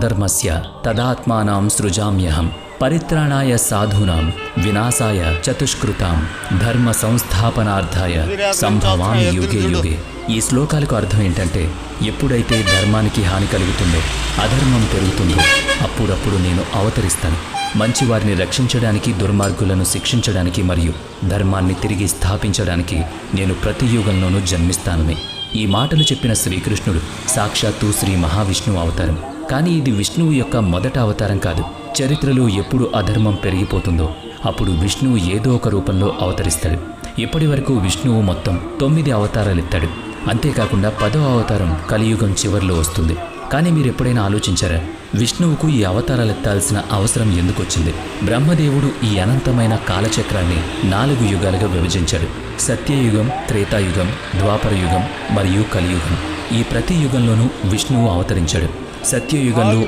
ధర్మస్య తదాత్మానాం సృజామ్యహం పరిత్రాణాయ సాధూనాం వినాశాయ చతుష్కృతాం ధర్మ సంస్థాపనార్థాయ సంభవామి యుగే యుగే. ఈ శ్లోకాలకు అర్థం ఏంటంటే, ఎప్పుడైతే ధర్మానికి హాని కలుగుతుందో, అధర్మం పెరుగుతుందో, అప్పుడప్పుడు నేను అవతరిస్తాను. మంచివారిని రక్షించడానికి, దుర్మార్గులను శిక్షించడానికి మరియు ధర్మాన్ని తిరిగి స్థాపించడానికి నేను ప్రతి యుగంలోనూ జన్మిస్తానని. ఈ మాటలు చెప్పిన శ్రీకృష్ణుడు సాక్షాత్తు శ్రీ మహావిష్ణువు అవతారం. కానీ ఇది విష్ణువు యొక్క మొదట అవతారం కాదు. చరిత్రలో ఎప్పుడు అధర్మం పెరిగిపోతుందో అప్పుడు విష్ణువు ఏదో ఒక రూపంలో అవతరిస్తాడు. ఇప్పటి వరకు విష్ణువు మొత్తం 9 అవతారాలెత్తాడు. అంతేకాకుండా 10వ అవతారం కలియుగం చివరిలో వస్తుంది. కానీ మీరు ఎప్పుడైనా ఆలోచించారా, విష్ణువుకు ఈ అవతారాలెత్తాల్సిన అవసరం ఎందుకు వచ్చింది? బ్రహ్మదేవుడు ఈ అనంతమైన కాలచక్రాన్ని 4 యుగాలుగా విభజించాడు. సత్యయుగం, త్రేతాయుగం, ద్వాపరయుగం మరియు కలియుగం. ఈ ప్రతి యుగంలోనూ విష్ణువు అవతరించాడు. సత్యయుగంలో